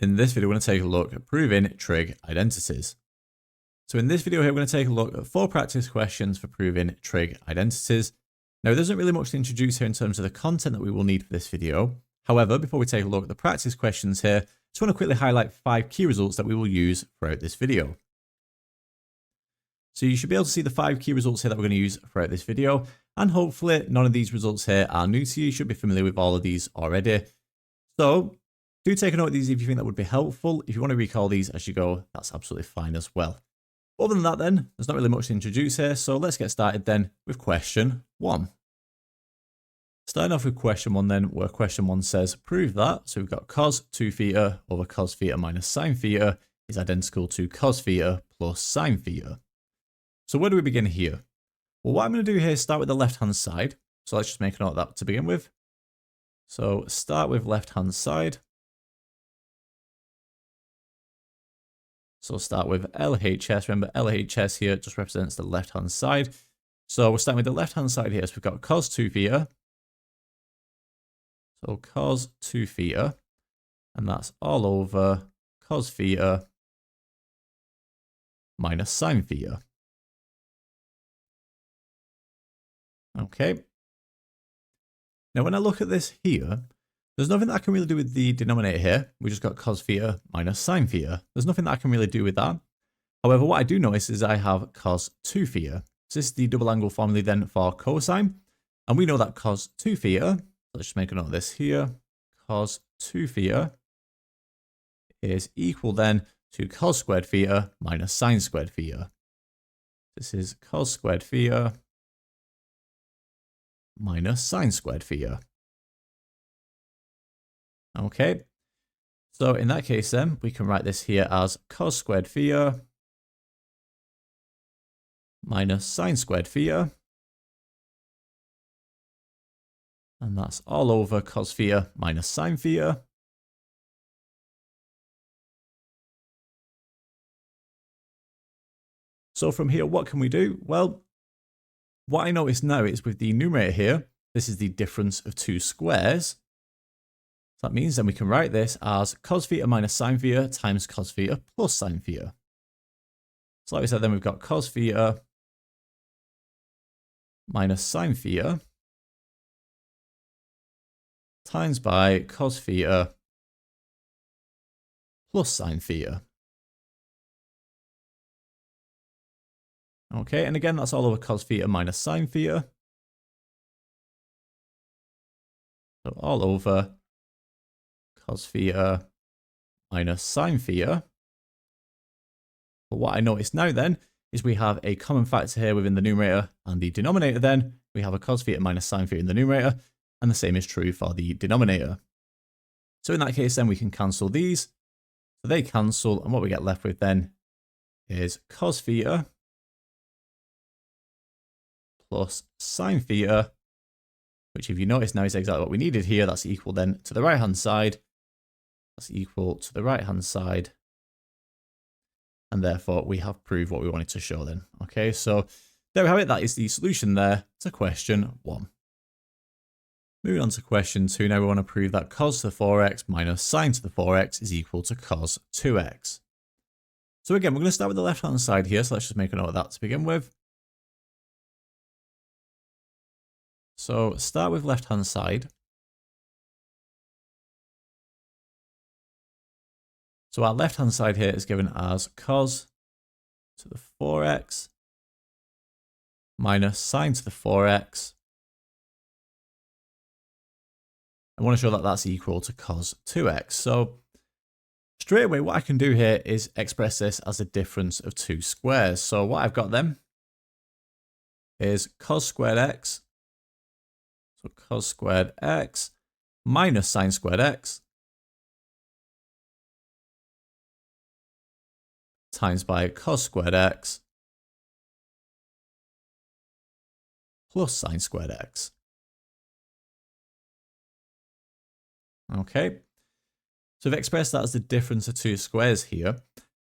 In this video, we're going to take a look at proving trig identities. So in this video here, we're going to take a look at 4 practice questions for proving trig identities. Now, there isn't really much to introduce here in terms of the content that we will need for this video. However, before we take a look at the practice questions here, I just want to quickly highlight 5 key results that we will use throughout this video. So you should be able to see the 5 key results here that we're going to use throughout this video. And hopefully none of these results here are new to you. You should be familiar with all of these already. So do take a note of these if you think that would be helpful. If you want to recall these as you go, that's absolutely fine as well. Other than that then, there's not really much to introduce here, so let's get started then with question 1. Starting off with question 1 then, where question 1 says, prove that, so we've got cos 2 theta over cos theta minus sine theta is identical to cos theta plus sine theta. So where do we begin here? Well, what I'm going to do here is start with the left-hand side, so let's just make a note of that to begin with. So start with left-hand side. So we'll start with LHS. Remember, LHS here just represents the left-hand side. So we're starting with the left-hand side here. So we've got cos 2 theta. So cos 2 theta. And that's all over cos theta minus sine theta. Okay. Now, when I look at this here, there's nothing that I can really do with the denominator here. We just got cos theta minus sine theta. There's nothing that I can really do with that. However, what I do notice is I have cos 2 theta. So this is the double angle formula then for cosine. And we know that cos 2 theta, let's just make a note of this here, cos 2 theta is equal then to cos squared theta minus sine squared theta. This is cos squared theta minus sine squared theta. Okay, so in that case then, we can write this here as cos squared theta minus sine squared theta. And that's all over cos theta minus sine theta. So from here, what can we do? Well, what I notice now is with the numerator here, this is the difference of 2 squares. So that means then we can write this as cos theta minus sine theta times cos theta plus sine theta. So like we said, then we've got cos theta minus sine theta times by cos theta plus sine theta. Okay, and again, that's all over cos theta minus sine theta. So all over cos theta minus sine theta. But what I notice now then is we have a common factor here within the numerator and the denominator then. We have a cos theta minus sine theta in the numerator, and the same is true for the denominator. So in that case then we can cancel these. So they cancel, and what we get left with then is cos theta plus sine theta, which if you notice now is exactly what we needed here. That's equal then to the right-hand side. That's equal to the right-hand side. And therefore, we have proved what we wanted to show then. Okay, so there we have it. That is the solution there to question 1. Moving on to question 2. Now we want to prove that cos to the 4x minus sine to the 4x is equal to cos 2x. So again, we're going to start with the left-hand side here. So let's just make a note of that to begin with. So start with left-hand side. So our left-hand side here is given as cos to the 4x minus sine to the 4x. I want to show that that's equal to cos 2x. So straight away, what I can do here is express this as a difference of 2 squares. So what I've got then is cos squared x. So cos squared x minus sine squared x times by cos squared x plus sine squared x. Okay, so we've expressed that as the difference of 2 squares here.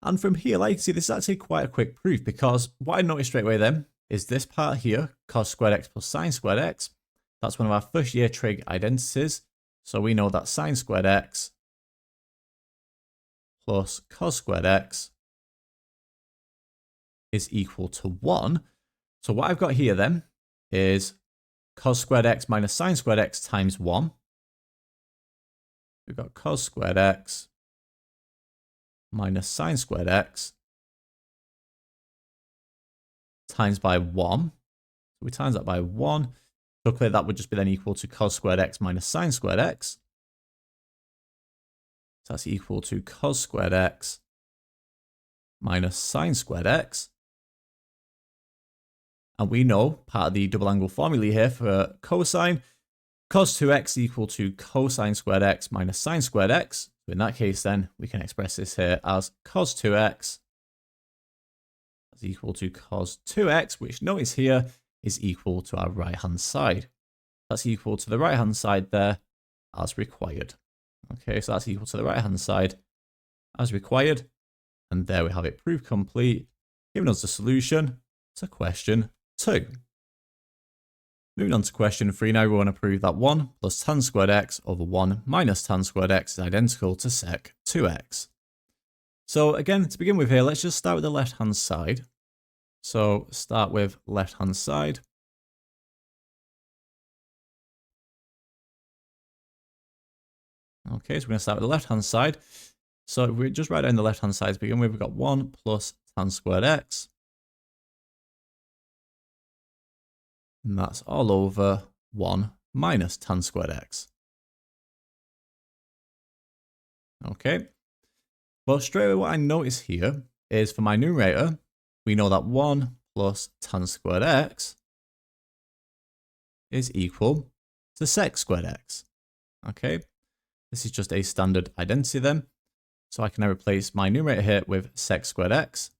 And from here, like you can see, this is actually quite a quick proof, because what I noticed straight away then is this part here, cos squared x plus sine squared x. That's one of our first year trig identities. So we know that sine squared x plus cos squared x is equal to 1. So what I've got here then is cos squared x minus sine squared x times 1. We've got cos squared x minus sine squared x times by 1. So we times that by 1. So clearly that would just be then equal to cos squared x minus sine squared x. So that's equal to cos squared x minus sine squared x. And we know part of the double angle formulae here for cosine, cos 2x equal to cosine squared x minus sine squared x. So in that case then, we can express this here as cos 2x is equal to cos 2x, which notice here is equal to our right-hand side. That's equal to the right-hand side there as required. Okay, so that's equal to the right-hand side as required. And there we have it, proof complete, giving us the solution to question 2. Moving on to question 3 now, we want to prove that 1 plus tan squared x over 1 minus tan squared x is identical to sec 2x. So again, to begin with here, let's just start with the left-hand side. So start with left-hand side. Okay, so we're going to start with the left-hand side. So if we just write down the left-hand side to begin with, we've got 1 plus tan squared x. And that's all over 1 minus tan squared x. Okay. Well, straight away what I notice here is for my numerator, we know that 1 plus tan squared x is equal to sec squared x. Okay. This is just a standard identity then. So I can now replace my numerator here with sec squared x.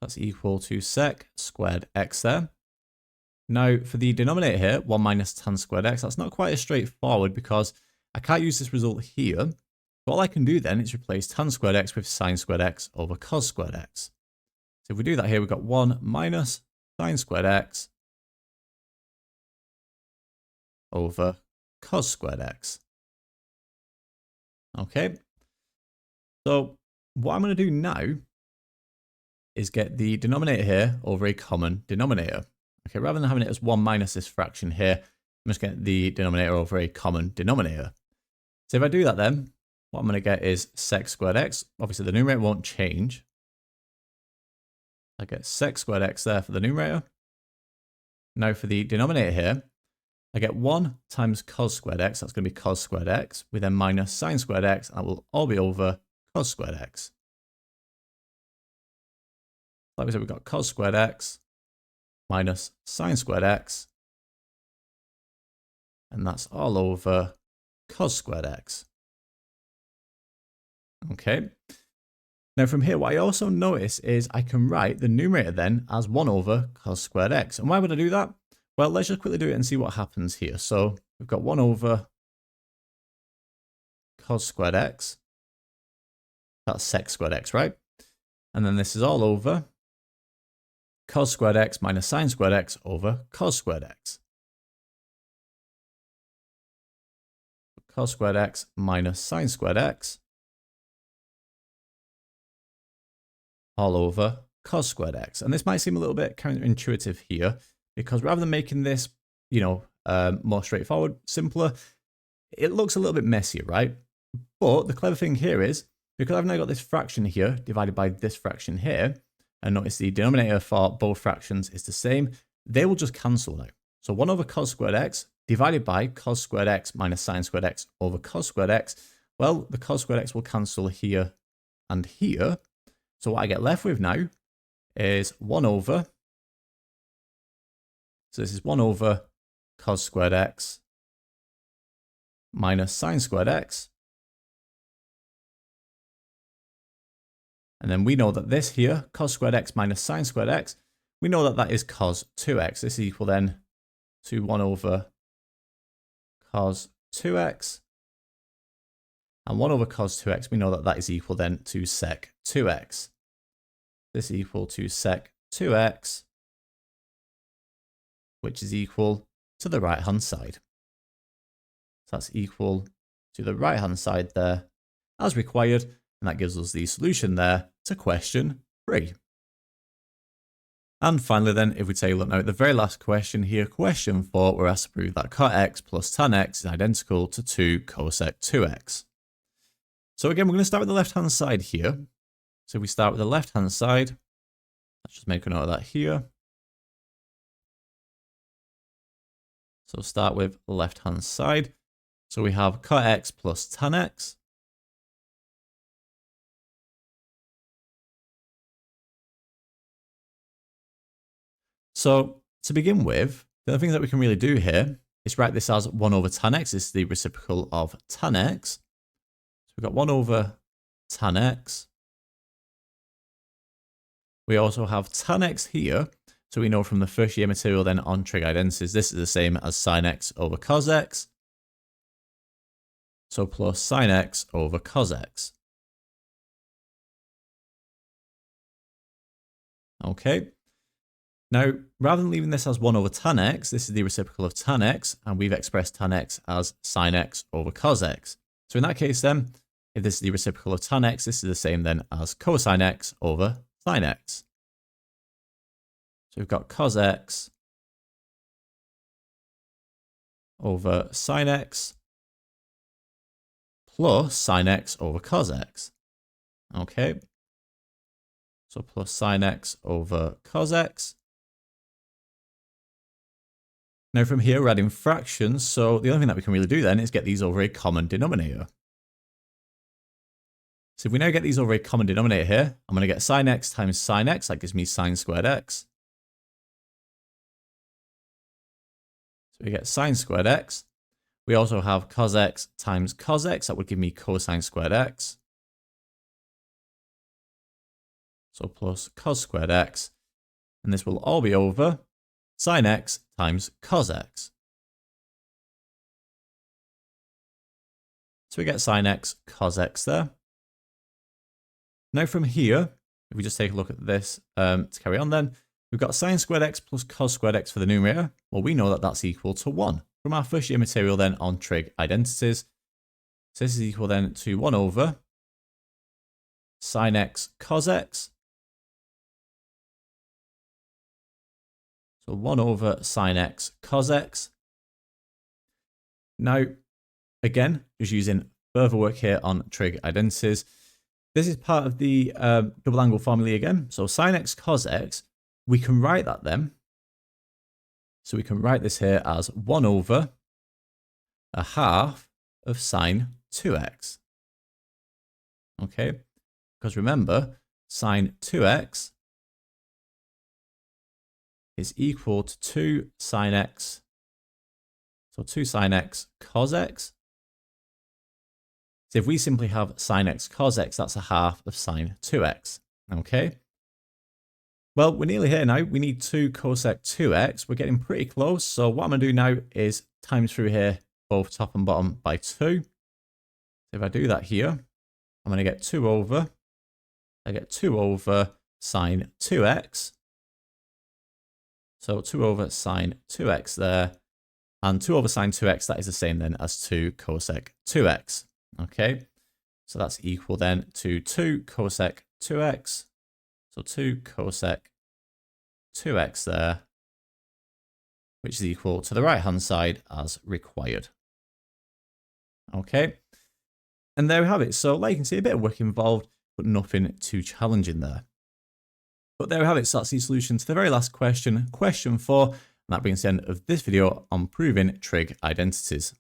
That's equal to sec squared x there. Now for the denominator here, 1 minus tan squared x, that's not quite as straightforward because I can't use this result here. So all I can do then is replace tan squared x with sine squared x over cos squared x. So if we do that here, we've got 1 minus sine squared x over cos squared x. Okay. So what I'm going to do now is get the denominator here over a common denominator. Okay, rather than having it as 1 minus this fraction here, I'm just getting the denominator over a common denominator. So if I do that then, what I'm going to get is sec squared x. Obviously the numerator won't change. I get sec squared x there for the numerator. Now for the denominator here, I get 1 times cos squared x, that's going to be cos squared x, we then minus sine squared x, and that will all be over cos squared x. Like we said, we've got cos squared x minus sine squared x, and that's all over cos squared x. Okay. Now from here, what I also notice is I can write the numerator then as 1 over cos squared x. And why would I do that? Well, let's just quickly do it and see what happens here. So we've got 1 over cos squared x. That's sec squared x, right? And then this is all over cos squared x minus sine squared x over cos squared x. Cos squared x minus sine squared x all over cos squared x. And this might seem a little bit counterintuitive here, because rather than making this, more straightforward, simpler, it looks a little bit messier, right? But the clever thing here is, because I've now got this fraction here divided by this fraction here, and notice the denominator for both fractions is the same, they will just cancel now. So 1 over cos squared x divided by cos squared x minus sine squared x over cos squared x, well, the cos squared x will cancel here and here. So what I get left with now is 1 over, so this is 1 over cos squared x minus sine squared x. And then we know that this here, cos squared x minus sine squared x, we know that that is cos 2x. This is equal then to 1 over cos 2x. And 1 over cos 2x, we know that that is equal then to sec 2x. This is equal to sec 2x, which is equal to the right-hand side. So that's equal to the right-hand side there as required, and that gives us the solution there to question 3. And finally then, if we take a look now at the very last question here, question 4, we're asked to prove that cot x plus tan x is identical to 2 cosec 2x. So again, we're going to start with the left-hand side here. So if we start with the left-hand side, let's just make a note of that here. So start with the left-hand side. So we have cot x plus tan x. So to begin with, the other thing that we can really do here is write this as 1 over tan x. This is the reciprocal of tan x. So we've got 1 over tan x. We also have tan x here. So we know from the first year material then on trig identities, this is the same as sin x over cos x. So plus sin x over cos x. Okay. Now, rather than leaving this as 1 over tan x, this is the reciprocal of tan x, and we've expressed tan x as sin x over cos x. So in that case then, if this is the reciprocal of tan x, this is the same then as cosine x over sin x. So we've got cos x over sin x plus sin x over cos x. Okay. So plus sin x over cos x. Now from here, we're adding fractions, so the only thing that we can really do then is get these over a common denominator. So if we now get these over a common denominator here, I'm going to get sin x times sin x, that gives me sin squared x. So we get sin squared x. We also have cos x times cos x, that would give me cosine squared x. So plus cos squared x, and this will all be over sin x times cos x. So we get sin x cos x there. Now from here, if we just take a look at this to carry on then, we've got sin squared x plus cos squared x for the numerator. Well, we know that that's equal to 1 from our first year material then on trig identities. So this is equal then to 1 over sin x cos x. So 1 over sin x cos x. Now, again, just using further work here on trig identities. This is part of the double angle formula again. So sin x cos x, we can write that then. So we can write this here as 1 over a half of sin 2x. Okay, because remember, sin 2x is equal to 2 sin x. So 2 sin x cos x. So if we simply have sin x cos x, that's a half of sin 2x. Okay. Well, we're nearly here now. We need 2 cosec 2x. We're getting pretty close. So what I'm going to do now is times through here, both top and bottom by 2. So if I do that here, I'm going to get 2 over. I get 2 over sin 2x. So 2 over sin 2x there. And 2 over sin 2x, that is the same then as 2 cosec 2x. Okay, so that's equal then to 2 cosec 2x. So 2 cosec 2x there, which is equal to the right-hand side as required. Okay, and there we have it. So like you can see, a bit of work involved, but nothing too challenging there. But there we have it. So that's the solution to the very last question, question 4. And that brings the end of this video on proving trig identities.